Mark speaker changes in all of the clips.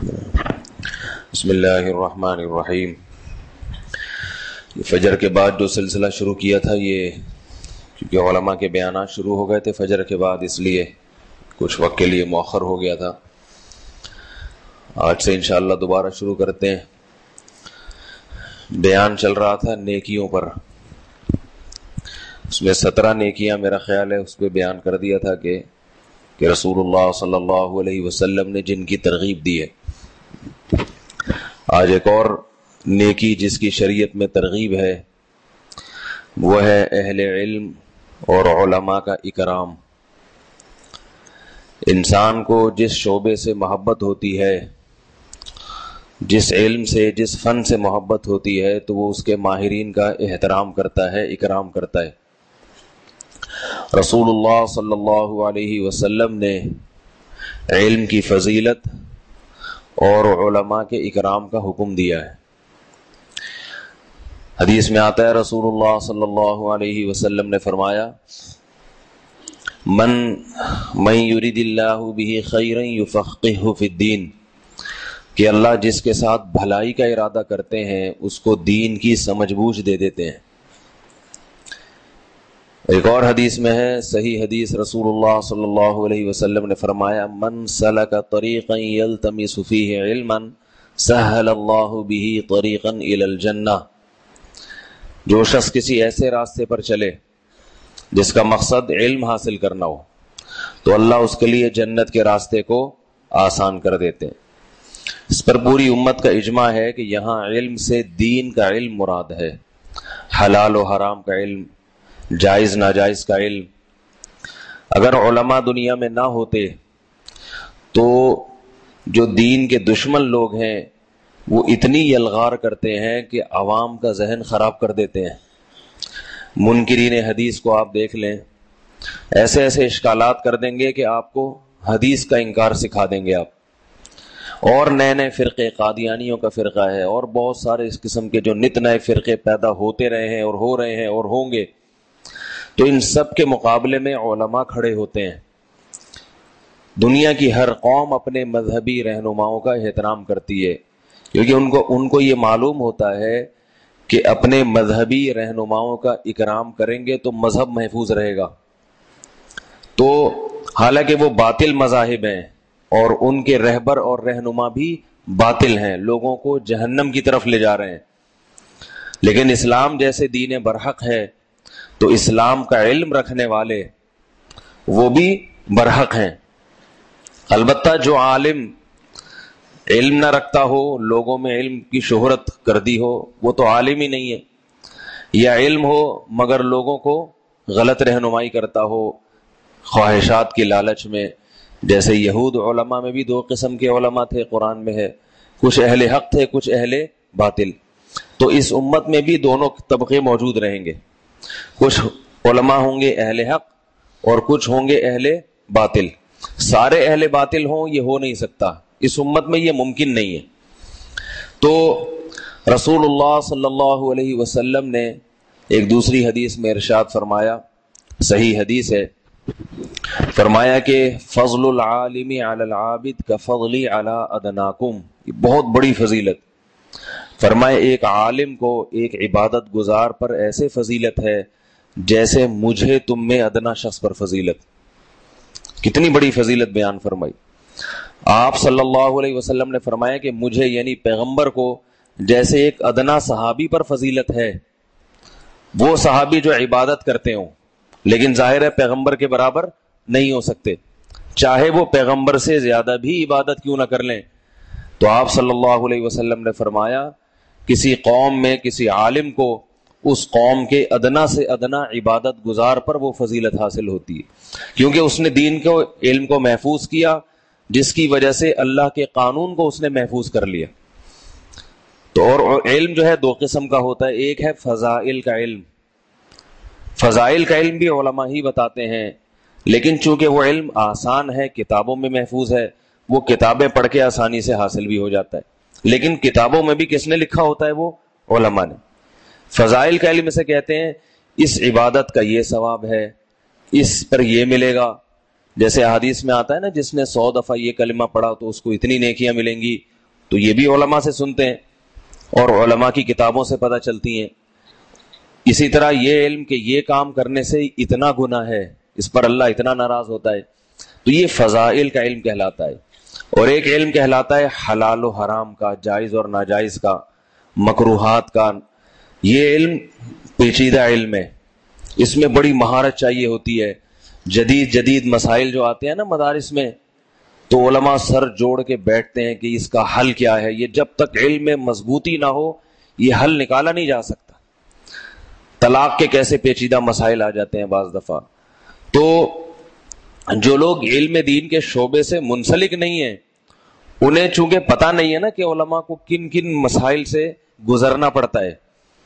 Speaker 1: بسم اللہ الرحمن الرحیم۔ فجر کے بعد جو سلسلہ شروع کیا تھا، یہ کیونکہ علماء کے بیانات شروع ہو گئے تھے فجر کے بعد، اس لیے کچھ وقت کے لیے مؤخر ہو گیا تھا۔ آج سے انشاءاللہ دوبارہ شروع کرتے ہیں۔ بیان چل رہا تھا نیکیوں پر، اس میں 17 نیکیاں میرا خیال ہے اس پہ بیان کر دیا تھا کہ رسول اللہ صلی اللہ علیہ وسلم نے جن کی ترغیب دی ہے۔ آج ایک اور نیکی جس کی شریعت میں ترغیب ہے، وہ ہے اہل علم اور علماء کا اکرام۔ انسان کو جس شعبے سے محبت ہوتی ہے، جس علم سے، جس فن سے محبت ہوتی ہے، تو وہ اس کے ماہرین کا احترام کرتا ہے، اکرام کرتا ہے۔ رسول اللہ صلی اللہ علیہ وسلم نے علم کی فضیلت اور علماء کے اکرام کا حکم دیا ہے۔ حدیث میں آتا ہے رسول اللہ صلی اللہ علیہ وسلم نے فرمایا، من یرید اللہ بہ خیرا یفقہہ فی الدین، کہ اللہ جس کے ساتھ بھلائی کا ارادہ کرتے ہیں اس کو دین کی سمجھ بوجھ دے دیتے ہیں۔ ایک اور حدیث میں ہے، صحیح حدیث، رسول اللہ صلی اللہ علیہ وسلم نے فرمایا، من سلک طریقا یلتمس فیہ علما سہل اللہ بہ طریقا الی الجنہ، جو شخص کسی ایسے راستے پر چلے جس کا مقصد علم حاصل کرنا ہو تو اللہ اس کے لیے جنت کے راستے کو آسان کر دیتے ہیں۔ اس پر پوری امت کا اجماع ہے کہ یہاں علم سے دین کا علم مراد ہے، حلال و حرام کا علم، جائز ناجائز کا علم۔ اگر علماء دنیا میں نہ ہوتے تو جو دین کے دشمن لوگ ہیں وہ اتنی یلغار کرتے ہیں کہ عوام کا ذہن خراب کر دیتے ہیں۔ منکرین حدیث کو آپ دیکھ لیں، ایسے ایسے اشکالات کر دیں گے کہ آپ کو حدیث کا انکار سکھا دیں گے آپ۔ اور نئے نئے فرقے، قادیانیوں کا فرقہ ہے اور بہت سارے اس قسم کے جو نت نئے فرقے پیدا ہوتے رہے ہیں اور ہو رہے ہیں اور ہوں گے، تو ان سب کے مقابلے میں علماء کھڑے ہوتے ہیں۔ دنیا کی ہر قوم اپنے مذہبی رہنماؤں کا احترام کرتی ہے، کیونکہ ان کو یہ معلوم ہوتا ہے کہ اپنے مذہبی رہنماؤں کا اکرام کریں گے تو مذہب محفوظ رہے گا۔ تو حالانکہ وہ باطل مذاہب ہیں اور ان کے رہبر اور رہنما بھی باطل ہیں، لوگوں کو جہنم کی طرف لے جا رہے ہیں، لیکن اسلام جیسے دین برحق ہے تو اسلام کا علم رکھنے والے وہ بھی برحق ہیں۔ البتہ جو عالم علم نہ رکھتا ہو، لوگوں میں علم کی شہرت کر دی ہو، وہ تو عالم ہی نہیں ہے، یا علم ہو مگر لوگوں کو غلط رہنمائی کرتا ہو خواہشات کی لالچ میں۔ جیسے یہود علماء میں بھی 2 قسم کے علماء تھے، قرآن میں ہے، کچھ اہل حق تھے، کچھ اہل باطل۔ تو اس امت میں بھی دونوں طبقے موجود رہیں گے، کچھ علماء ہوں گے اہل حق اور کچھ ہوں گے اہل باطل۔ سارے اہل باطل ہوں یہ ہو نہیں سکتا، اس امت میں یہ ممکن نہیں ہے۔ تو رسول اللہ صلی اللہ علیہ وسلم نے ایک دوسری حدیث میں ارشاد فرمایا، صحیح حدیث ہے، فرمایا کہ فضل العالم علی العابد کفضلی علی ادناکم، یہ بہت بڑی فضیلت۔ فرمائے ایک عالم کو ایک عبادت گزار پر ایسے فضیلت ہے جیسے مجھے تم میں ادنا شخص پر فضیلت۔ کتنی بڑی فضیلت بیان فرمائی۔ آپ صلی اللہ علیہ وسلم نے فرمایا کہ مجھے یعنی پیغمبر کو جیسے ایک ادنا صحابی پر فضیلت ہے، وہ صحابی جو عبادت کرتے ہوں لیکن ظاہر ہے پیغمبر کے برابر نہیں ہو سکتے، چاہے وہ پیغمبر سے زیادہ بھی عبادت کیوں نہ کر لیں۔ تو آپ صلی اللہ علیہ وسلم نے فرمایا کسی قوم میں کسی عالم کو اس قوم کے ادنا سے ادنا عبادت گزار پر وہ فضیلت حاصل ہوتی ہے، کیونکہ اس نے دین کو، علم کو محفوظ کیا، جس کی وجہ سے اللہ کے قانون کو اس نے محفوظ کر لیا۔ تو اور علم جو ہے 2 قسم کا ہوتا ہے، ایک ہے فضائل کا علم۔ فضائل کا علم بھی علماء ہی بتاتے ہیں، لیکن چونکہ وہ علم آسان ہے، کتابوں میں محفوظ ہے، وہ کتابیں پڑھ کے آسانی سے حاصل بھی ہو جاتا ہے، لیکن کتابوں میں بھی کس نے لکھا ہوتا ہے؟ وہ علماء نے۔ فضائل کا علم اسے کہتے ہیں اس عبادت کا یہ ثواب ہے، اس پر یہ ملے گا، جیسے احادیث میں آتا ہے نا جس نے 100 دفعہ یہ کلمہ پڑھا تو اس کو اتنی نیکیاں ملیں گی، تو یہ بھی علماء سے سنتے ہیں اور علماء کی کتابوں سے پتہ چلتی ہیں۔ اسی طرح یہ علم کہ یہ کام کرنے سے اتنا گناہ ہے، اس پر اللہ اتنا ناراض ہوتا ہے، تو یہ فضائل کا علم کہلاتا ہے۔ اور ایک علم کہلاتا ہے حلال و حرام کا، جائز اور ناجائز کا، مکروہات کا۔ یہ علم پیچیدہ علم ہے، اس میں بڑی مہارت چاہیے ہوتی ہے۔ جدید مسائل جو آتے ہیں نا مدارس میں، تو علماء سر جوڑ کے بیٹھتے ہیں کہ اس کا حل کیا ہے۔ یہ جب تک علم میں مضبوطی نہ ہو یہ حل نکالا نہیں جا سکتا۔ طلاق کے کیسے پیچیدہ مسائل آ جاتے ہیں بعض دفعہ، تو جو لوگ علم دین کے شعبے سے منسلک نہیں ہیں انہیں چونکہ پتہ نہیں ہے نا کہ علماء کو کن کن مسائل سے گزرنا پڑتا ہے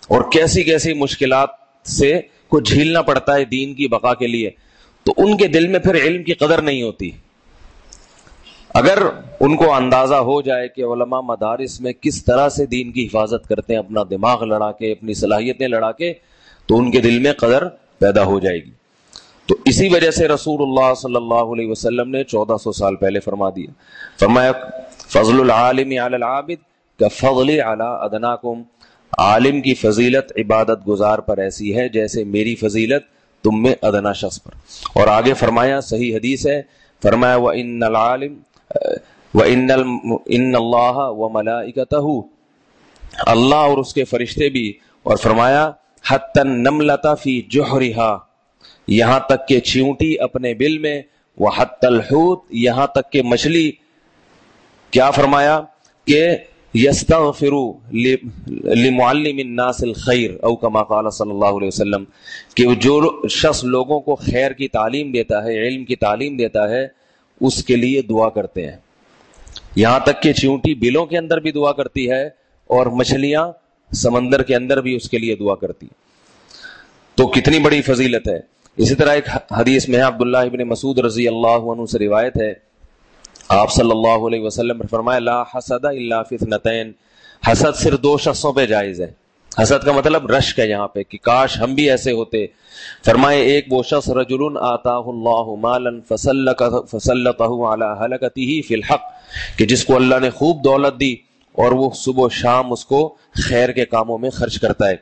Speaker 1: اور کیسی کیسی مشکلات سے کو جھیلنا پڑتا ہے دین کی بقا کے لیے، تو ان کے دل میں پھر علم کی قدر نہیں ہوتی۔ اگر ان کو اندازہ ہو جائے کہ علماء مدارس میں کس طرح سے دین کی حفاظت کرتے ہیں، اپنا دماغ لڑا کے، اپنی صلاحیتیں لڑا کے، تو ان کے دل میں قدر پیدا ہو جائے گی۔ تو اسی وجہ سے رسول اللہ صلی اللہ علیہ وسلم نے 1400 سال پہلے فرما دیا، فرمایا فضل العالم علی العابد کفضل علی ادناکم، عالم کی فضیلت عبادت گزار پر ایسی ہے جیسے میری فضیلت تم میں ادنا شخص پر۔ اور آگے فرمایا، صحیح حدیث ہے، فرمایا وَإِنَّ الْعَالِمَ وَإِنَّ اللَّهَ وَمَلَائِكَتَهُ، اللہ اور اس کے فرشتے بھی، اور فرمایا حَتَّى النَّمْلَةَ فِي جُحْرِهَا، یہاں تک کہ چیونٹی اپنے بل میں، وَحَتَّى الْحُوتَ، یہاں تک کہ مچھلی، کیا فرمایا کہ یستغفروا لمعلم الناس الخیر او کما قال صلی اللہ علیہ وسلم، کہ جو شخص لوگوں کو خیر کی تعلیم دیتا ہے، علم کی تعلیم دیتا ہے، اس کے لیے دعا کرتے ہیں۔ یہاں تک کہ چیونٹی بلوں کے اندر بھی دعا کرتی ہے اور مچھلیاں سمندر کے اندر بھی اس کے لیے دعا کرتی ہیں۔ تو کتنی بڑی فضیلت ہے۔ اسی طرح ایک حدیث میں عبداللہ ابن مسعود رضی اللہ عنہ سے روایت ہے، آپ صلی اللہ علیہ وسلم نے فرمایا لا حسد الا فی اثنتین، حسد صرف دو شخصوں پہ جائز ہے۔ حسد کا مطلب رشک ہے یہاں پہ کہ کاش ہم بھی ایسے ہوتے۔ فرمائے ایک وہ شخص رجل آتاہ اللہ مالا فسلطہ علی ہلکتہ فی الحق، کہ جس کو اللہ نے خوب دولت دی اور وہ صبح و شام اس کو خیر کے کاموں میں خرچ کرتا ہے،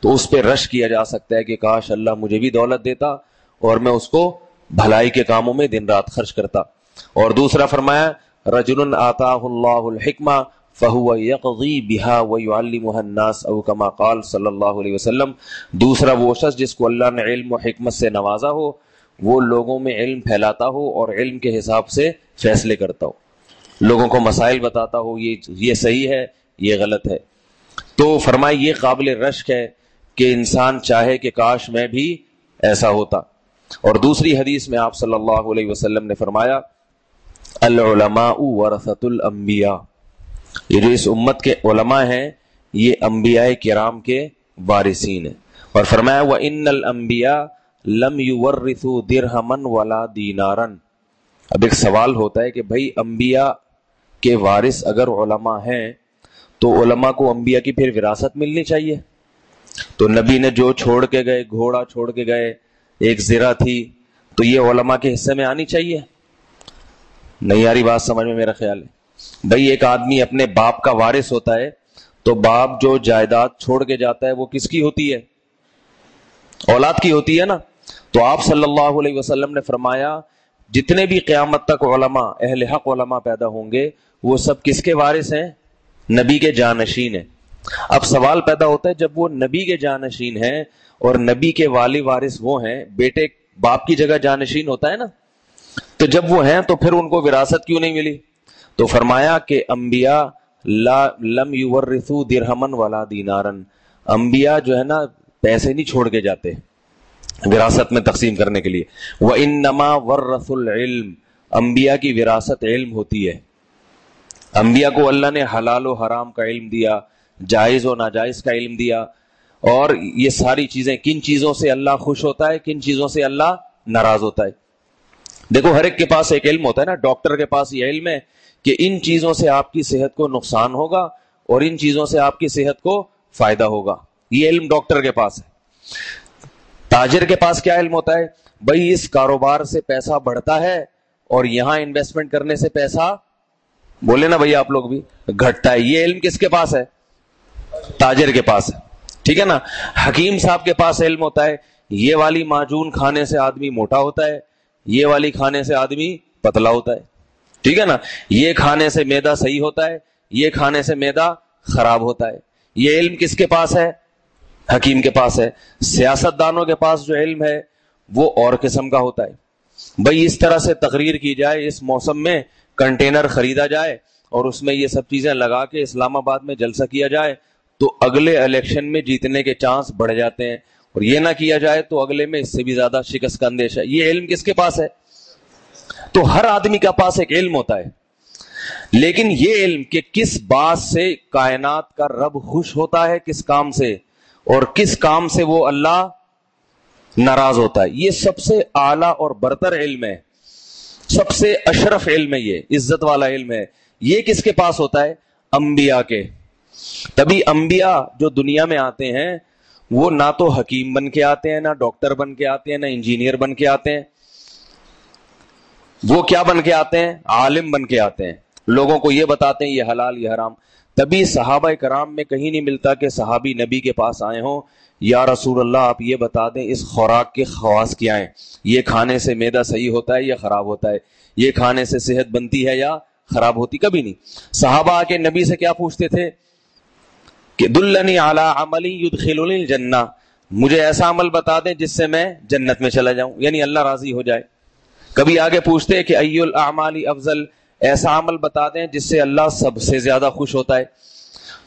Speaker 1: تو اس پہ رشک کیا جا سکتا ہے کہ کاش اللہ مجھے بھی دولت دیتا اور میں اس کو بھلائی کے کاموں میں دن رات خرچ کرتا۔ اور دوسرا فرمایا رجل آتاہ اللہ الحکمہ فہو یقضی بہا ویعلمها الناس او کما قال صلی اللہ علیہ وسلم، دوسرا وہ شخص جس کو اللہ نے علم و حکمت سے نوازا ہو، وہ لوگوں میں علم پھیلاتا ہو اور علم کے حساب سے فیصلے کرتا ہو، لوگوں کو مسائل بتاتا ہو، یہ صحیح ہے یہ غلط ہے۔ تو فرمائے یہ قابل رشک ہے کہ انسان چاہے کہ کاش میں بھی ایسا ہوتا۔ اور دوسری حدیث میں آپ صلی اللہ علیہ وسلم نے فرمایا العلماء ورثۃ الانبیاء، یہ جو اس امت کے علماء ہیں یہ انبیاء کرام کے وارثین ہیں۔ اور فرمایا وَإِنَّ الْأَنْبِيَاءَ لَمْ يُوَرِّثُوا دِرْهَمًا وَلَا دِينَارًا، اب ایک سوال ہوتا ہے کہ بھائی انبیاء کے وارث اگر علماء ہیں تو علماء کو انبیاء کی پھر وراثت ملنی چاہیے، تو نبی نے جو چھوڑ کے گئے، گھوڑا چھوڑ کے گئے، ایک زرہ تھی، تو یہ علماء کے حصے میں آنی چاہیے؟ نہیں آ رہی بات سمجھ میں میرا خیال ہے۔ بھئی ایک آدمی اپنے باپ کا وارث ہوتا ہے تو باپ جو جائیداد چھوڑ کے جاتا ہے وہ کس کی ہوتی ہے؟ اولاد کی ہوتی ہے نا۔ تو آپ صلی اللہ علیہ وسلم نے فرمایا جتنے بھی قیامت تک علماء، اہل حق علماء پیدا ہوں گے وہ سب کس کے وارث ہیں؟ نبی کے جانشین ہیں۔ اب سوال پیدا ہوتا ہے جب وہ نبی کے جانشین ہیں اور نبی کے والی وارث وہ ہیں، بیٹے باپ کی جگہ جانشین ہوتا ہے نا، تو جب وہ ہیں تو پھر ان کو وراثت کیوں نہیں ملی؟ تو فرمایا کہ انبیاء لم یورثوا درہما ولا دینارا، انبیاء جو ہے نا پیسے نہیں چھوڑ کے جاتے وراثت میں تقسیم کرنے کے لیے۔ وَإِنَّمَا وَرَّثُوا الْعِلْمَ، انبیاء کی وراثت علم ہوتی ہے۔ انبیاء کو اللہ نے حلال و حرام کا علم دیا، جائز و ناجائز کا علم دیا، اور یہ ساری چیزیں، کن چیزوں سے اللہ خوش ہوتا ہے، کن چیزوں سے اللہ ناراض ہوتا ہے۔ دیکھو ہر ایک کے پاس ایک علم ہوتا ہے نا، ڈاکٹر کے پاس یہ علم ہے کہ ان چیزوں سے آپ کی صحت کو نقصان ہوگا اور ان چیزوں سے آپ کی صحت کو فائدہ ہوگا، یہ علم ڈاکٹر کے پاس ہے۔ تاجر کے پاس کیا علم ہوتا ہے؟ بھئی اس کاروبار سے پیسہ بڑھتا ہے اور یہاں انویسٹمنٹ کرنے سے پیسہ, بولے نا بھائی آپ لوگ بھی, گھٹتا ہے. یہ علم کس کے پاس ہے؟ تاجر کے پاس ہے. ٹھیک ہے نا. حکیم صاحب کے پاس علم ہوتا ہے, یہ والی معجون کھانے سے آدمی موٹا ہوتا ہے, یہ والی کھانے سے آدمی پتلا ہوتا ہے. ٹھیک ہے نا. یہ کھانے سے معدہ صحیح ہوتا ہے, یہ کھانے سے معدہ خراب ہوتا ہے. یہ علم کس کے پاس ہے؟ حکیم کے پاس ہے. سیاست دانوں کے پاس جو علم ہے وہ اور قسم کا ہوتا ہے. بھائی اس طرح سے تقریر کی جائے, اس موسم میں کنٹینر خریدا جائے اور اس میں یہ سب چیزیں لگا کے اسلام آباد میں جلسہ کیا جائے تو اگلے الیکشن میں جیتنے کے چانس بڑھ جاتے ہیں, اور یہ نہ کیا جائے تو اگلے میں اس سے بھی زیادہ شکست کا اندیشہ ہے. یہ علم کس کے پاس ہے؟ تو ہر آدمی کے پاس ایک علم ہوتا ہے, لیکن یہ علم کہ کس بات سے کائنات کا رب خوش ہوتا ہے, کس کام سے, اور کس کام سے وہ اللہ ناراض ہوتا ہے, یہ سب سے اعلیٰ اور برتر علم ہے, سب سے اشرف علم ہے, یہ عزت والا علم ہے. یہ کس کے پاس ہوتا ہے؟ انبیاء کے. تبھی انبیاء جو دنیا میں آتے ہیں وہ نہ تو حکیم بن کے آتے ہیں, نہ ڈاکٹر بن کے آتے ہیں, نہ انجینئر بن کے آتے ہیں. وہ کیا بن کے آتے ہیں؟ عالم بن کے آتے ہیں. لوگوں کو یہ بتاتے ہیں یہ حلال یہ حرام. تبھی صحابہ کرام میں کہیں نہیں ملتا کہ صحابی نبی کے پاس آئے ہوں, یا رسول اللہ آپ یہ بتا دیں اس خوراک کے خواص کیا ہیں, یہ کھانے سے معدہ صحیح ہوتا ہے یا خراب ہوتا ہے, یہ کھانے سے صحت بنتی ہے یا خراب ہوتی. کبھی نہیں. صحابہ آ کے نبی سے کیا پوچھتے تھے کہ دلنی علی عمل یدخلنی الجنہ, مجھے ایسا عمل بتا دیں جس سے میں جنت میں چلا جاؤں, یعنی اللہ راضی ہو جائے. کبھی آگے پوچھتے کہ ای الاعمال افضل, ایسا عمل بتا دیں جس سے اللہ سب سے زیادہ خوش ہوتا ہے.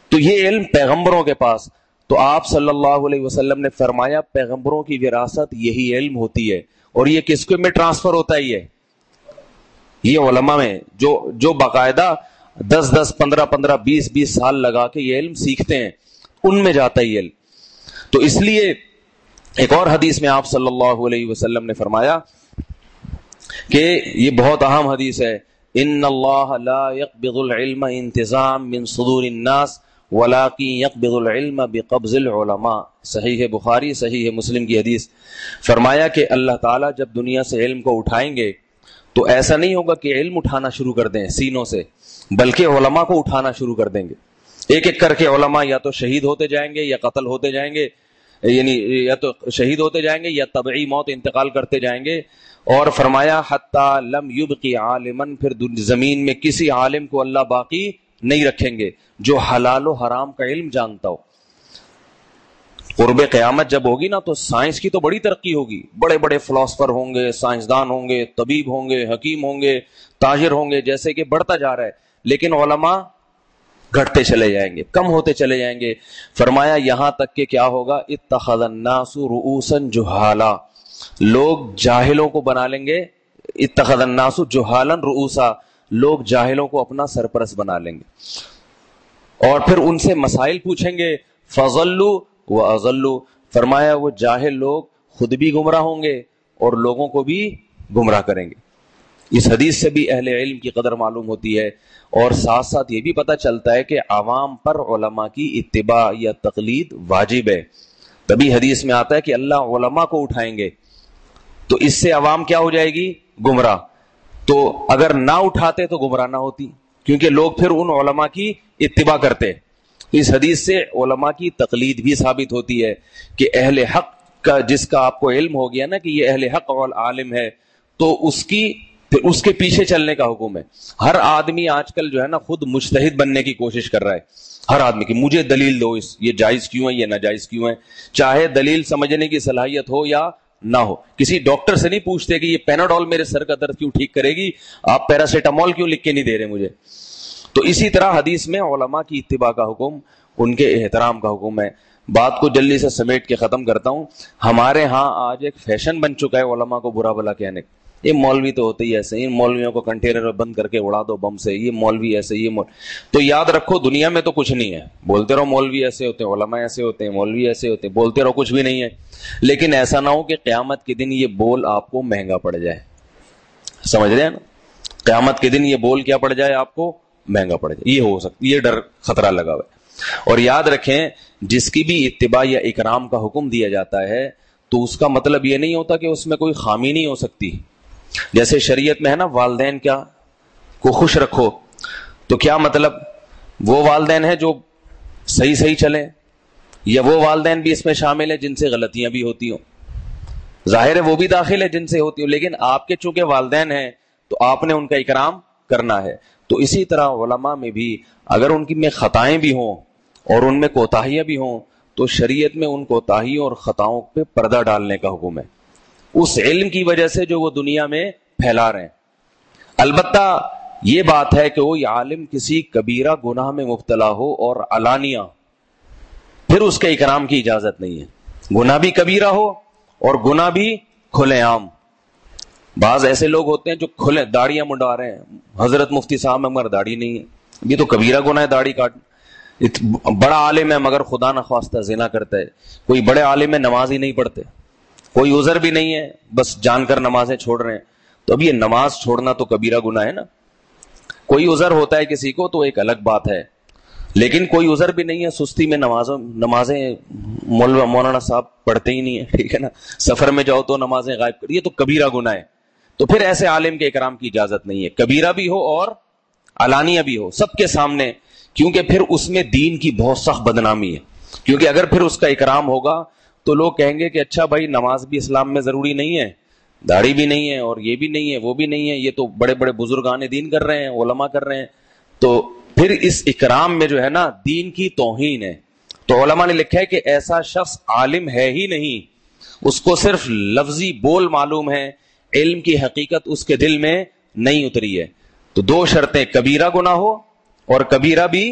Speaker 1: تو یہ علم پیغمبروں کے پاس. تو آپ صلی اللہ علیہ وسلم نے فرمایا پیغمبروں کی وراثت یہی علم ہوتی ہے, اور یہ کس کو میں ٹرانسفر ہوتا ہے؟ یہ علماء میں جو باقاعدہ 10 15 20 سال لگا کے یہ علم سیکھتے ہیں, ان میں جاتا ہے یہ علم. تو اس لیے ایک اور حدیث میں آپ صلی اللہ علیہ وسلم نے فرمایا کہ یہ بہت اہم حدیث ہے, ان اللہ لا يقبض العلم انتظام من صدور الناس ولكن يقبض العلم بقبض العلماء. صحیح بخاری صحیح مسلم کی حدیث. فرمایا کہ اللہ تعالیٰ جب دنیا سے علم کو اٹھائیں گے تو ایسا نہیں ہوگا کہ علم اٹھانا شروع کر دیں سینوں سے, بلکہ علماء کو اٹھانا شروع کر دیں گے. ایک ایک کر کے علماء یا تو شہید ہوتے جائیں گے یا قتل ہوتے جائیں گے, یعنی یا تو شہید ہوتے جائیں گے یا طبعی موت انتقال کرتے جائیں گے. اور فرمایا حتی لم یبقی عالما, پھر زمین میں کسی عالم کو اللہ باقی نہیں رکھیں گے جو حلال و حرام کا علم جانتا ہو. قرب قیامت جب ہوگی نا تو سائنس کی تو بڑی ترقی ہوگی, بڑے بڑے فلاسفر ہوں گے, سائنسدان ہوں گے, طبیب ہوں گے, حکیم ہوں گے, تاجر ہوں گے, جیسے کہ بڑھتا جا رہا ہے, لیکن علماء گھٹتے چلے جائیں گے, کم ہوتے چلے جائیں گے. فرمایا یہاں تک کہ کیا ہوگا, اتخذ الناس رؤوسا جہالا, لوگ جاہلوں کو بنا لیں گے. اتخذ الناس جہالا رؤوسا, لوگ جاہلوں کو اپنا سرپرست بنا لیں گے اور پھر ان سے مسائل پوچھیں گے. فضلوا واضلوا, فرمایا وہ جاہل لوگ خود بھی گمراہ ہوں گے اور لوگوں کو بھی گمراہ کریں گے. اس حدیث سے بھی اہل علم کی قدر معلوم ہوتی ہے, اور ساتھ ساتھ یہ بھی پتہ چلتا ہے کہ عوام پر علماء کی اتباع یا تقلید واجب ہے. تبھی حدیث میں آتا ہے کہ اللہ علماء کو اٹھائیں گے تو اس سے عوام کیا ہو جائے گی؟ گمراہ. تو اگر نہ اٹھاتے تو گمراہ نہ ہوتی, کیونکہ لوگ پھر ان علماء کی اتباع کرتے. اس حدیث سے علماء کی تقلید بھی ثابت ہوتی ہے کہ اہل حق کا, جس کا آپ کو علم ہو گیا نا کہ یہ اہل حق اور عالم ہے, تو اس کے پیچھے چلنے کا حکم ہے. ہر آدمی آج کل جو ہے نا خود مجتہد بننے کی کوشش کر رہا ہے, ہر آدمی کی مجھے دلیل دو, یہ جائز کیوں ہے, یہ ناجائز کیوں ہے, چاہے دلیل سمجھنے کی صلاحیت ہو یا نہ ہو. کسی ڈاکٹر سے نہیں پوچھتے کہ یہ پیناڈول میرے سر کا درد کیوں ٹھیک کرے گی, آپ پیراسیٹامول کیوں لکھ کے نہیں دے رہے مجھے. تو اسی طرح حدیث میں علماء کی اتباع کا حکم, ان کے احترام کا حکم ہے. بات کو جلدی سے سمیٹ کے ختم کرتا ہوں. ہمارے ہاں آج ایک فیشن بن چکا ہے علماء کو برا بھلا کہنے کا. یہ مولوی تو ہوتے ہی ایسے, ان مولویوں کو کنٹینر میں بند کر کے اڑا دو بم سے, یہ مولوی ایسے, یہ تو یاد رکھو دنیا میں تو کچھ نہیں ہے. بولتے رہو مولوی ایسے ہوتے ہیں, علماء ایسے ہوتے ہیں, مولوی ایسے ہوتے ہیں, بولتے رہو کچھ بھی نہیں ہے. لیکن ایسا نہ ہو کہ قیامت کے دن یہ بول آپ کو مہنگا پڑ جائے. سمجھ رہے ہیں نا, قیامت کے دن یہ بول کیا پڑ جائے آپ کو, مہنگا پڑ جائے. یہ ہو سکتا, یہ ڈر خطرہ لگا ہوا ہے. اور یاد رکھیں جس کی بھی اتباع یا اکرام کا حکم دیا جاتا ہے تو اس کا مطلب یہ نہیں ہوتا کہ اس میں کوئی خامی نہیں ہو سکتی. جیسے شریعت میں ہے نا والدین کیا کو خوش رکھو، تو کیا مطلب وہ والدین ہیں جو صحیح چلیں یا وہ والدین بھی اس میں شامل ہیں جن سے غلطیاں بھی ہوتی ہوں؟ ظاہر ہے وہ بھی داخل ہے جن سے ہوتی ہوں، لیکن آپ کے چونکہ والدین ہیں تو آپ نے ان کا اکرام کرنا ہے۔ تو اسی طرح علماء میں بھی اگر ان کی میں خطائیں بھی ہوں اور ان میں کوتاہیاں بھی ہوں تو شریعت میں ان کوتاہیوں اور خطاؤں پہ پردہ ڈالنے کا حکم ہے، اس علم کی وجہ سے جو وہ دنیا میں پھیلا رہے ہیں۔ البتہ یہ بات ہے کہ وہ عالم کسی کبیرہ گناہ میں مبتلا ہو اور علانیہ، پھر اس کے اکرام کی اجازت نہیں ہے۔ گناہ بھی کبیرہ ہو اور گناہ بھی کھلے عام۔ بعض ایسے لوگ ہوتے ہیں جو کھلے داڑیاں منڈا رہے ہیں، حضرت مفتی صاحب میں مگر داڑھی نہیں ہے، یہ تو کبیرہ گناہ ہے داڑھی کاٹنا۔ بڑا عالم ہے مگر خدا نخواستہ زنا کرتا ہے، کوئی بڑے عالم ہے نماز ہی نہیں پڑھتے، کوئی عذر بھی نہیں ہے بس جان کر نمازیں چھوڑ رہے ہیں، تو اب یہ نماز چھوڑنا تو کبیرہ گناہ ہے نا۔ کوئی عذر ہوتا ہے کسی کو تو ایک الگ بات ہے، لیکن کوئی عذر بھی نہیں ہے، سستی میں نمازیں مولانا صاحب پڑھتے ہی نہیں ہے، ٹھیک ہے نا، سفر میں جاؤ تو نمازیں غائب کر، یہ تو کبیرہ گناہ ہے۔ تو پھر ایسے عالم کے اکرام کی اجازت نہیں ہے، کبیرہ بھی ہو اور علانیہ بھی ہو، سب کے سامنے، کیونکہ پھر اس میں دین کی بہت سخت بدنامی ہے۔ کیونکہ اگر پھر اس کا اکرام ہوگا تو لوگ کہیں گے کہ اچھا بھائی نماز بھی اسلام میں ضروری نہیں ہے، داڑھی بھی نہیں ہے اور یہ بھی نہیں ہے وہ بھی نہیں ہے، یہ تو بڑے بڑے بزرگان دین کر رہے ہیں، علماء کر رہے ہیں، تو پھر اس اکرام میں جو ہے نا دین کی توہین ہے۔ تو علماء نے لکھا ہے کہ ایسا شخص عالم ہے ہی نہیں، اس کو صرف لفظی بول معلوم ہے، علم کی حقیقت اس کے دل میں نہیں اتری ہے۔ تو دو شرطیں، کبیرہ گناہ ہو اور کبیرہ بھی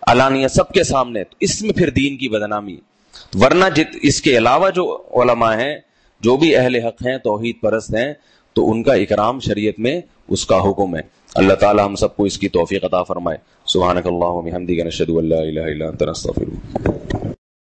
Speaker 1: علانیہ سب کے سامنے، تو اس میں پھر دین کی بدنامی ہے۔ ورنہ اس کے علاوہ جو علماء ہیں، جو بھی اہل حق ہیں، توحید پرست ہیں، تو ان کا اکرام شریعت میں اس کا حکم ہے۔ اللہ تعالی ہم سب کو اس کی توفیق عطا فرمائے۔ سبحانک اللہم و بحمدک، نشہد ان لا الہ الا انت، نستغفرک۔